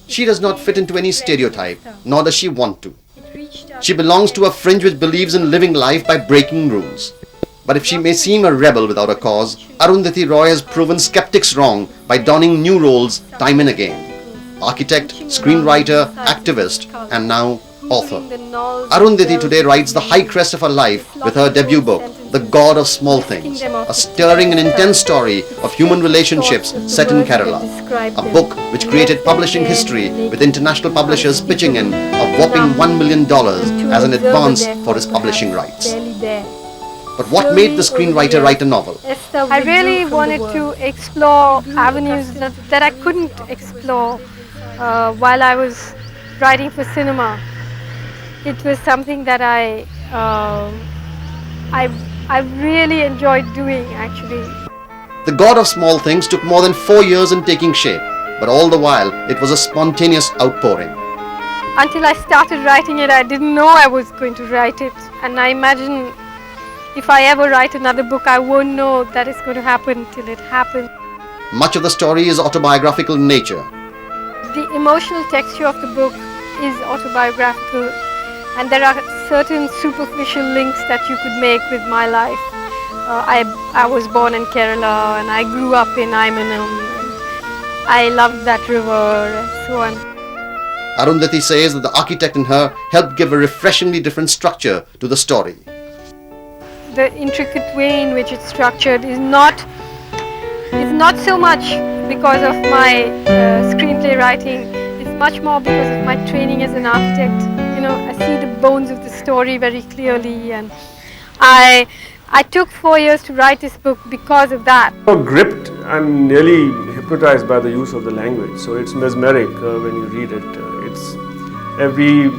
She does not fit into any stereotype, nor does she want to. She belongs to a fringe which believes in living life by breaking rules. But if she may seem a rebel without a cause, Arundhati Roy has proven skeptics wrong by donning new roles time and again. Architect, screenwriter, activist, and now author. Arundhati today rides the high crest of her life with her debut book, The God of Small Things, a stirring and intense story of human relationships set in Kerala. A book which created publishing history with international publishers pitching in a whopping $1 million as an advance for his publishing rights. But what made the screenwriter write a novel? I really wanted to explore avenues that I couldn't explore while I was writing for cinema. It was something that I really enjoyed doing, actually. The God of Small Things took more than 4 years in taking shape, but all the while it was a spontaneous outpouring. Until I started writing it, I didn't know I was going to write it, and I imagine if I ever write another book, I won't know that it's going to happen till it happens. Much of the story is autobiographical in nature. The emotional texture of the book is autobiographical, and there are certain superficial links that you could make with my life. I was born in Kerala and I grew up in Imanam. I loved that river and so on. Arundhati says that the architect in her helped give a refreshingly different structure to the story. The intricate way in which it's structured is not so much because of my screenplay writing. It's much more because of my training as an architect. You know, I see the bones of the story very clearly, and I took 4 years to write this book because of that. Gripped and nearly hypnotized by the use of the language, so it's mesmeric when you read it. It's every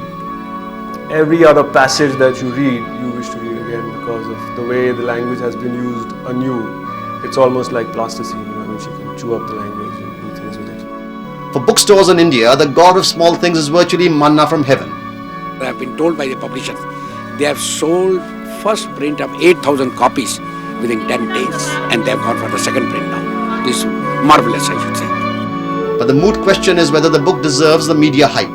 other passage that you read, you wish to read again because of the way the language has been used anew. It's almost like plasticine, which you can chew up the language and do things with it. For bookstores in India, The God of Small Things is virtually manna from heaven. I have been told by the publishers, they have sold first print of 8,000 copies within 10 days, and they have gone for the second print now. This is marvelous, I should say. But the moot question is whether the book deserves the media hype.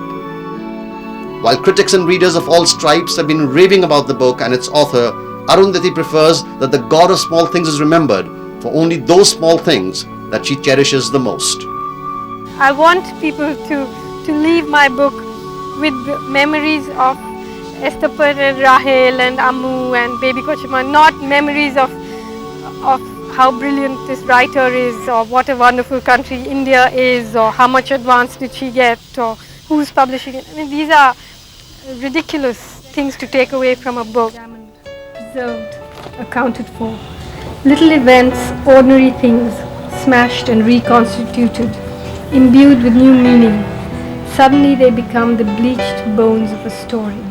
While critics and readers of all stripes have been raving about the book and its author, Arundhati prefers that the God of Small Things is remembered for only those small things that she cherishes the most. I want people to leave my book with memories of Estapar and Rahel and Ammu and Baby Kochima, not memories of how brilliant this writer is, or what a wonderful country India is, or how much advance did she get, or who's publishing it. I mean, these are ridiculous things to take away from a book. Preserved, accounted for. Little events, ordinary things, smashed and reconstituted, imbued with new meaning. Suddenly they become the bleached bones of a story.